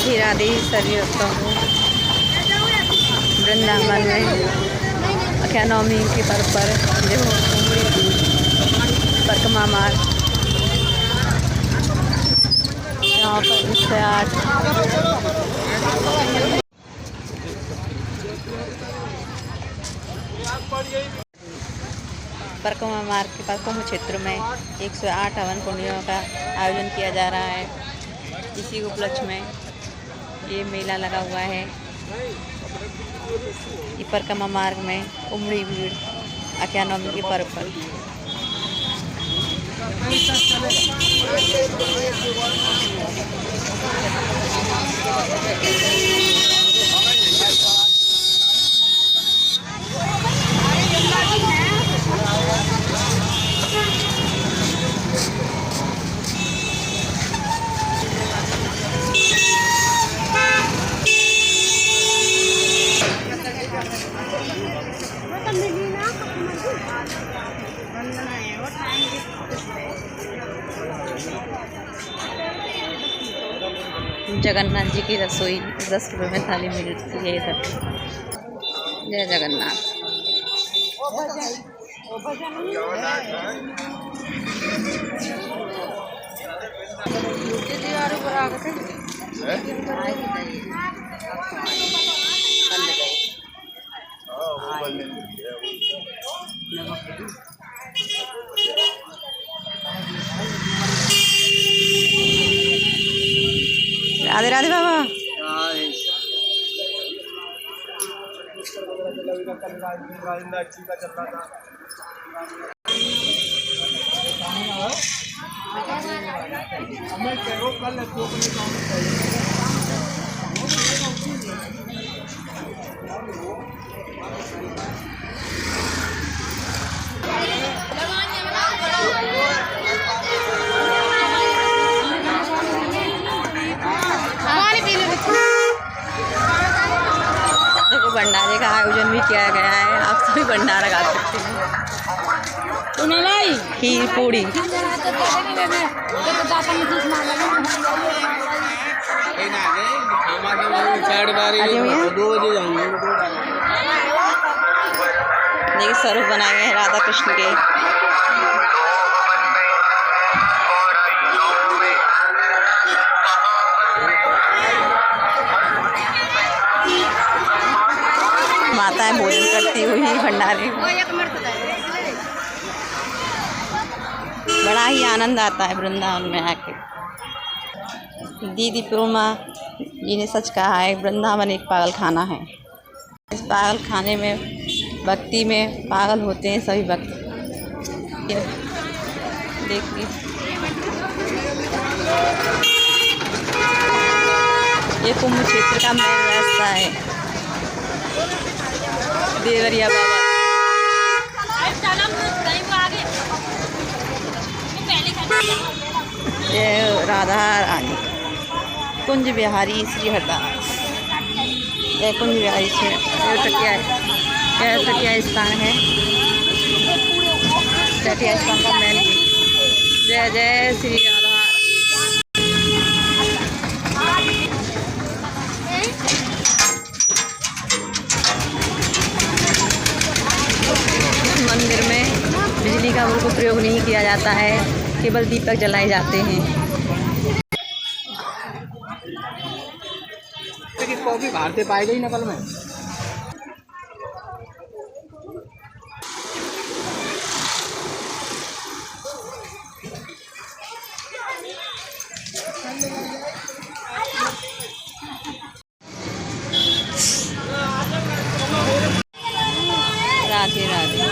राधे राधे सभी भक्तों को। वृंदावन में अख्या नवमी के पर्व पर देखो परिक्रमा मार्ग यहाँ पर 108 परिक्रमा मार्ग के पास कुंभ क्षेत्र में 108 हवन कुंडियों का आयोजन किया जा रहा है। इसी उपलक्ष्य में ये मेला लगा हुआ है। ये परिक्रमा मार्ग में उमड़ी भीड़ अख्या नवमी के पर्व पर। जगन्नाथ जी की रसोई 10 रुपये में थाली मिलती है इधर। जय जगन्नाथ। राधे राधे बाबा। भंडारे का आयोजन भी किया गया है। आप सभी भंडारा खा सकते हैं। खीर पूड़ी देखिए स्वरूप बनाए गए हैं राधा कृष्ण के। माताएं भोजन करती हुई भंडारे में। बड़ा ही आनंद आता है वृंदावन में आके। दीदी पूर्णिमा जी ने सच कहा है, वृंदावन एक पागल खाना है। इस पागल खाने में भक्ति में पागल होते हैं सभी भक्त। देखिए ये कुंभ क्षेत्र का मेन रास्ता है। देवरिया बाबा ये राधा रानी कुंज बिहारी श्री हरदास। ये कुंज बिहारी से तकिया स्थान है। तकिया स्थान का मेन। जय जय श्री राधा। मंदिर में बिजली का बिल्कुल प्रयोग नहीं किया जाता है, केवल दीपक जलाए जाते हैं। कॉफी भारतीय पाई गई नकल में। राधे राधे।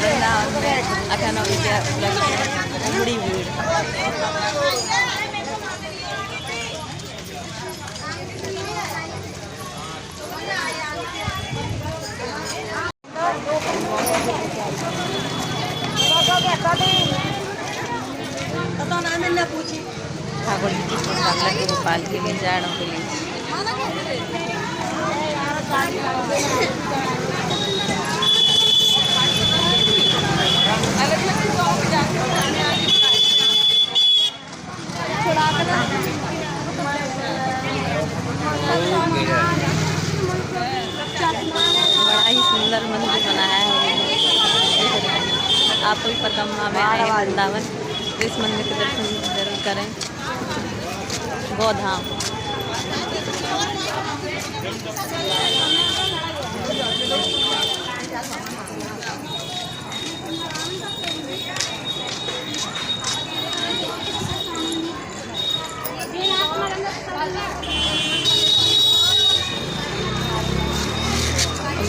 वृंदावन में अख्या नवमी के उपलक्ष्य में उमड़ी भीड़। ठाकुर जी की बांग्ला के गोपाल के लिए जाड़ों के लिए। आप भी परिक्रमा में आए वृंदावन तो इस मंदिर के दर्शन जरूर करें। गोधाम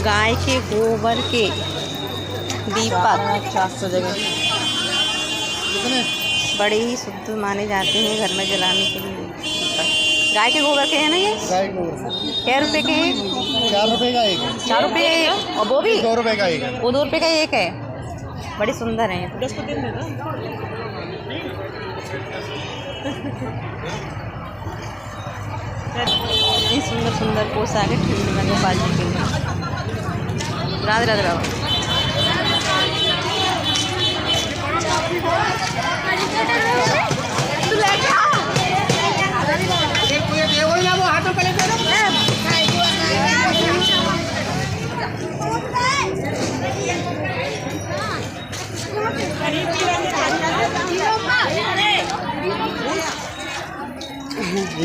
गाय के गोबर के दीपक 400 जगह बड़े ही शुद्ध माने जाते हैं घर में जलाने के लिए दीपक। गाय के गोबर के हैं ना ये? गाय के गोबर से क्या रुपए के हैं? 4 रुपए का एक है। 4 रुपए का एक, और वो भी 2 रुपए का एक है। वो 2 रुपए का एक है। बड़े सुंदर हैं। 10 को दिन देना। इतनी सुंदर सुंदर पोशाक है ठंड में गोपाल जी के लिए। राधे राधे बाबा।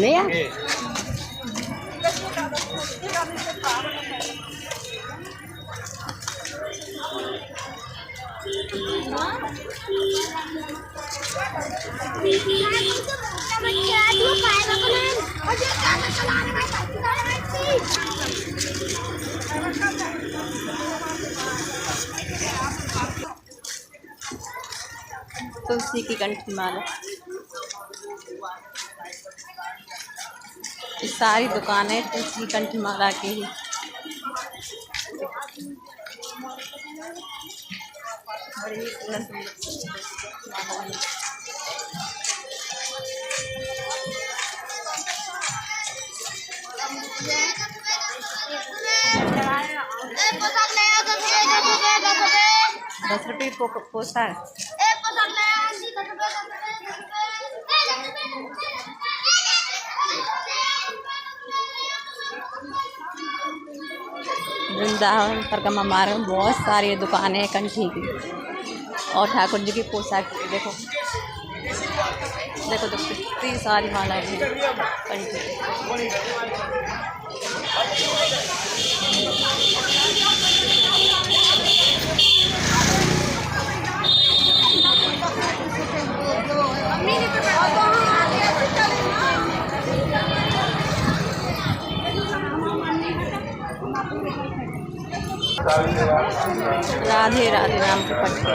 ले आ तुलसी की कंठी माला। ये सारी दुकानें तुलसी कंठी माला की ही। बड़ी सुंदर सुंदर ₹10 पोशाक। वृंदावन परिक्रमा मार्ग में बहुत सारी दुकानें हैं कंठी की और ठाकुर जी की पोशाक की। देखो देखो तो कितनी सारी मालाएं हैं कंठी की। राधे राधे नाम के पट्टे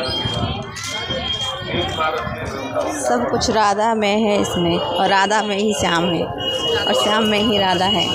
सब कुछ राधा में है इसमें, और राधा में ही श्याम है और श्याम में ही राधा है।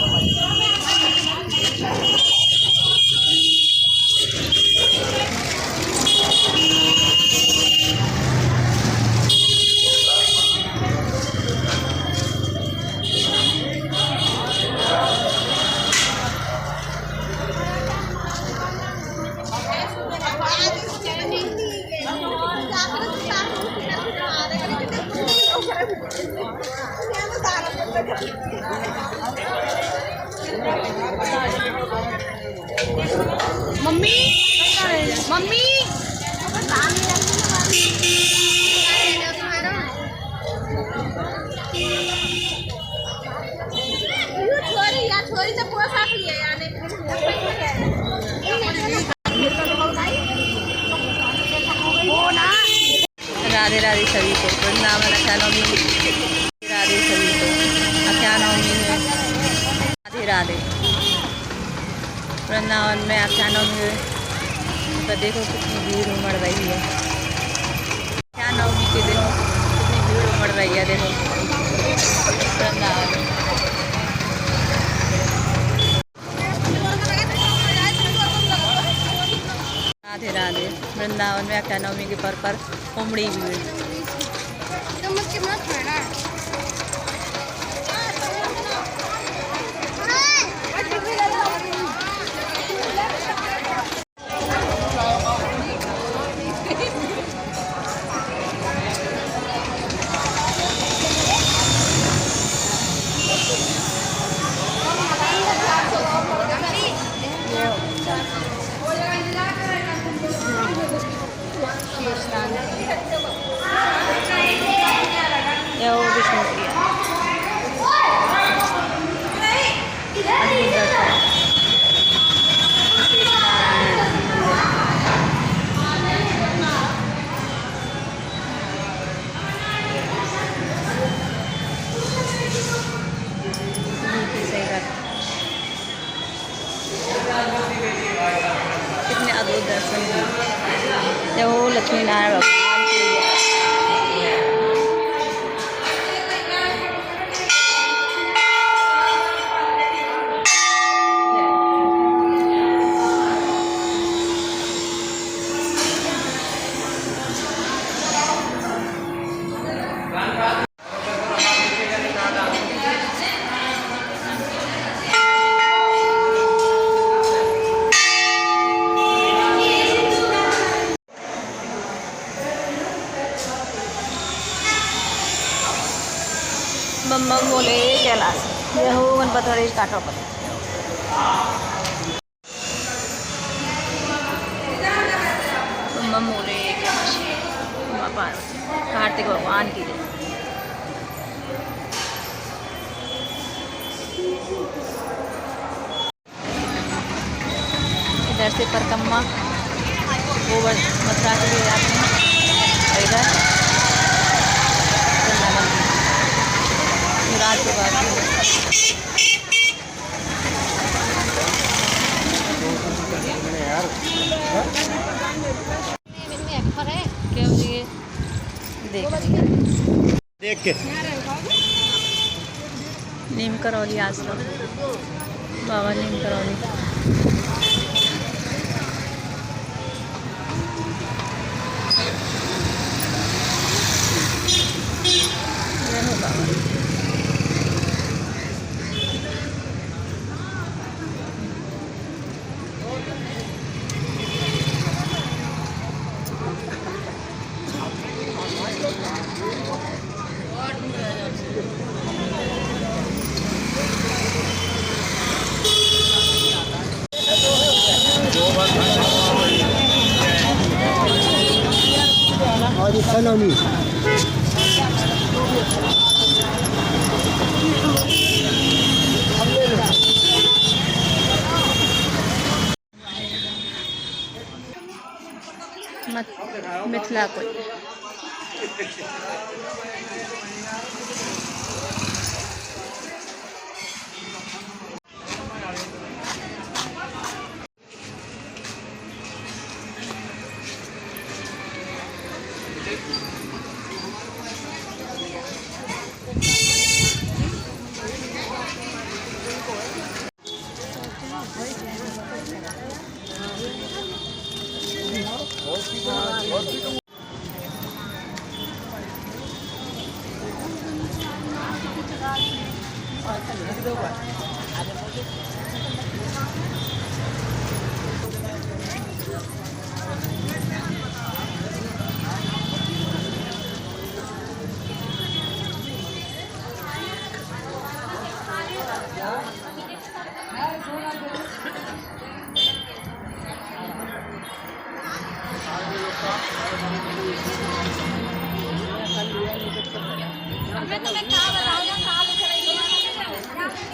मम्मी मम्मी छोरी से पोशाक लिए राधे राधे सभी को वृंदावन अख्यानवमी। राधे सभी को अख्यानवमी में राधे राधे। वृंदावन में अख्यानवमी तो देखो कितनी भीड़ उमड़ रही है। अख्यानवमी के दिन कितनी भीड़ उमड़ रही है। देखो वृंदावन राधे राधे। वृंदावन में अख्यानवमी के पर्व पर उमड़ी भीड़। स्नान कितने अद्भुत दर्शन हैं। ये वो लक्ष्मी नारायण भगवान की बम बम बोले कैलाश ये हो गणपति काटो पर बम बम बोले कैलाश उमा पार्वती कार्तिक भगवान की जय। इधर से परिक्रमा गोबर मथुरा के लिए जाते हैं और इधर रात के बाद क्यों जी देख के नीम करौली आश्रम बाबा नीम करौली और इकोनॉमी मिथिला कोई मैं तुम्हें क्या बताऊँ ना कहाँ लिख रही है।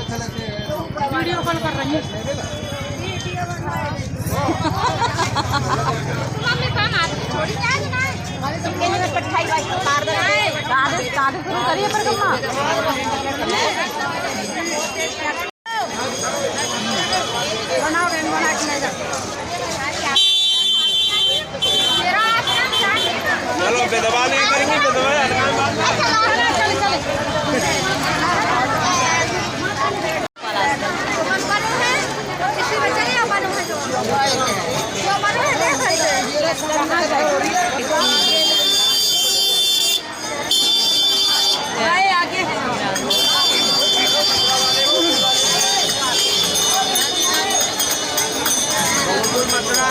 वीडियो कॉल कर रही है मम्मी कहाँ आ रही छोड़ी क्या है ना पठाई भाई मार दे काद करिए पर कम्मा बनाओ रेन बना के ले जा चलो बेदबा नहीं करेंगे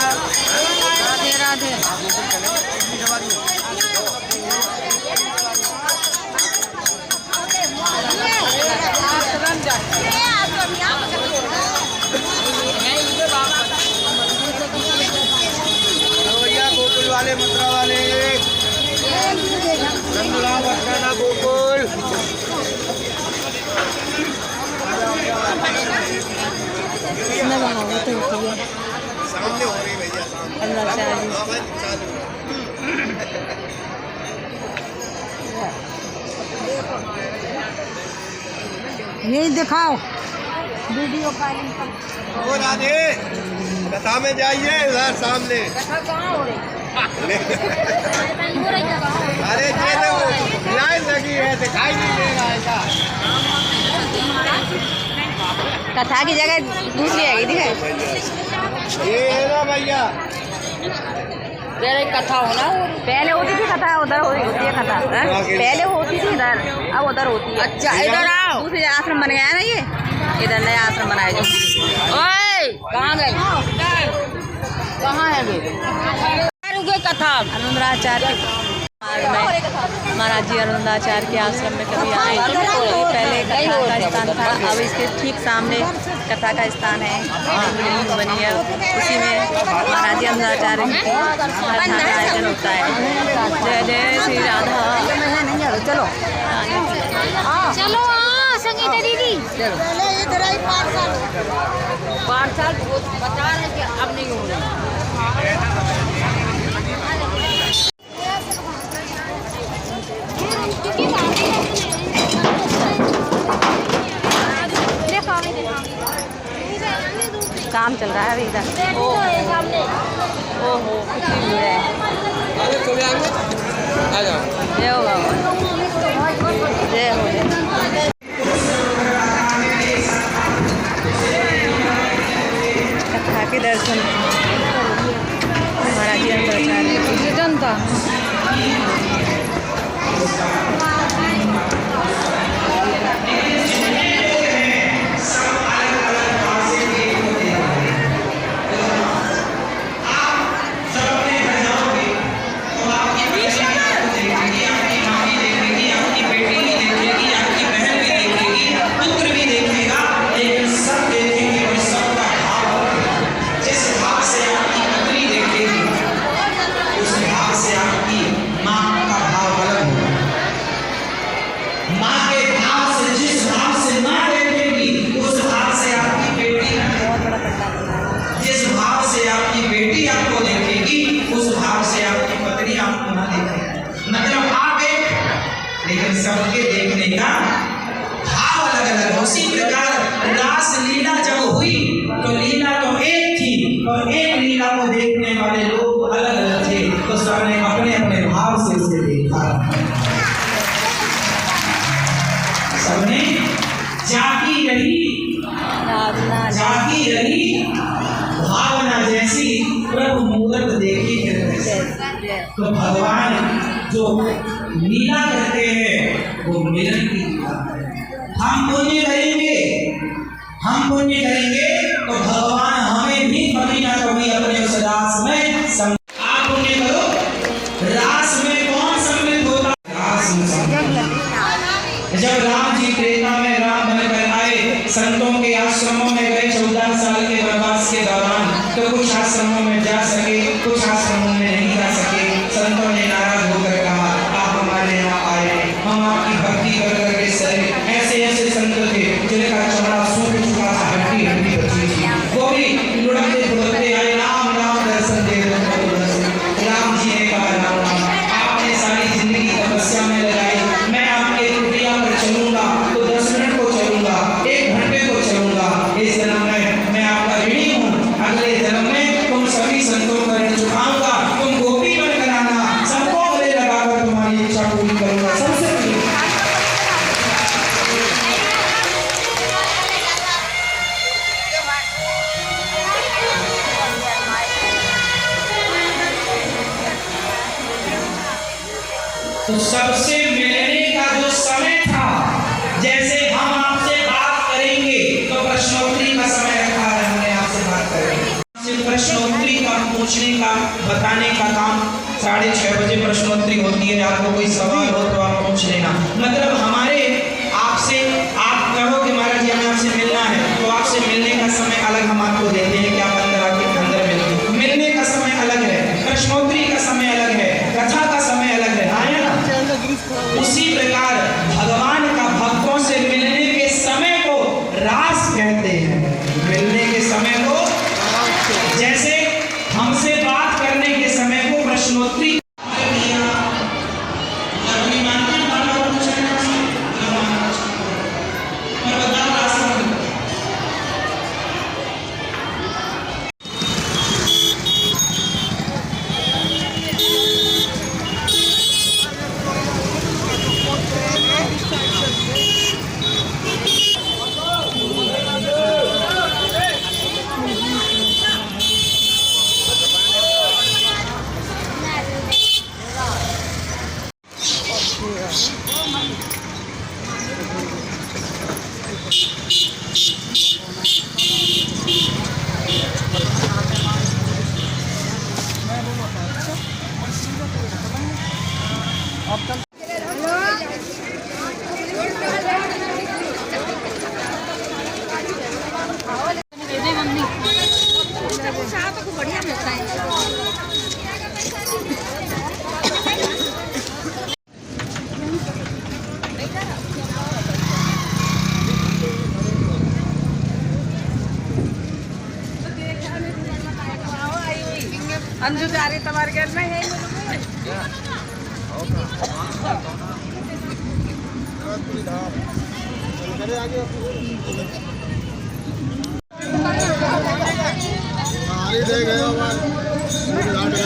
राधे राधे यही दिखाओ वीडियो कॉलिंग पर। ओ राधे कथा में जाइए उधर सामने। कहाँ हो रही? अरे चले वो लाइन लगी है दिखाई नहीं दे रहा है क्या? कथा की जगह दूसरी है दिखे। ये है ना भैया कथा हो ना पहले होती थी कथा उधर होती है कथा पहले होती थी इधर अब उधर होती है। अच्छा इधर आओ दूसरे आश्रम बन गया है ना ये इधर नया आश्रम बनाया जो। ओए कहाँ गए कहाँ है ये कथा अरुणाचार्य महाराज जी अरुणाचार्य के आश्रम में कभी आए तो ये पहले कथा का स्थान था। अब इसके ठीक सामने कथा का स्थान है बिल्डिंग बनी है उसी में महाराज जी अरुणाचार्य की कथा का आयोजन होता है। जय जय श्री राधा। चलो चलो संगीता दीदी पहले इधर आई 5 साल बता रहे कि अब नहीं हो रहा। काम चल रहा है अभी इधर। ओहो कितनी भीड़ है। जय हो बाबा जय हो जय। कथा के दर्शन महाराज जी अरुणाचार्य की जनता। लेकिन सबके देखने का भाव अलग अलग। उसी प्रकार रास लीला जब हुई तो लीला तो एक थी और एक लीला को देखने वाले लोग अलग अलग थे तो सबने अपने अपने भाव से उसे देखा। सबने जागी रही भावना जैसी प्रभु मूरत देखी तो भगवान जो लीला करते हैं वो मिलन की लीला है। हम पुण्य करेंगे तो भगवान हमें भी कभी ना कभी अपने उस रास में आप पुण्य करो। रास में कौन सम्मिलित होता? रास में जब राम जी त्रेता में राम बनकर आए संतों के आश्रमों में गए 14 साल के वनवास के दौरान तो कुछ आश्रमों में जा सके कुछ आश्रमों में नहीं जा सके। संतों ने नाराज होकर कहा आप हमारे यहाँ आए हम आपकी भक्ति कर करके सहे। ऐसे ऐसे संत थे जिनका चमड़ा सूख चुका था हड्डी हड्डी बची थी वो भी लुढ़कते फुढ़कते आए राम राम दर्शन दे राम जी ने कहा राम राम आपने सारी जिंदगी तपस्या में लगाई मैं आपके कुटिया पर चलूंगा तो 10 मिनट को चलूंगा 1 घंटे को चलूंगा। इस जन्म में मैं आपका ऋणी हूँ अगले जन्म में तुम सभी संतों का ऋण चुकाऊंगा। तुम गोपी बनकर आना सबको गले लगाकर तुम्हारी इच्छा पूरी करूंगा। सबसे तो सबसे मिलने का जो समय था जैसे हम आपसे बात करेंगे तो प्रश्नोत्तरी का समय रखा है हमने आपसे बात करेंगे प्रश्नोत्तरी का पूछने का बताने का काम 6:30 बजे प्रश्नोत्तरी होती है। आपको कोई सवाल हो तो आप पूछ लेना। मतलब हमारे आपसे आप कहो कि महाराज जी हमें आपसे मिलना है तो आपसे मिलने का समय अलग हम आपको देते हैं कि आप अंदर आके अंदर मिलने का समय अलग है प्रश्नोत्तरी का समय अलग है कथा का समय अलग है। आया ना? उसी प्रकार भगवान का भक्तों से मिलने के समय को रास कहते हैं। मिलने के समय को जैसे हमसे बात करने के समय को प्रश्नोत्तरी। अंजू जा रही तुम्हारे घर में है दे गए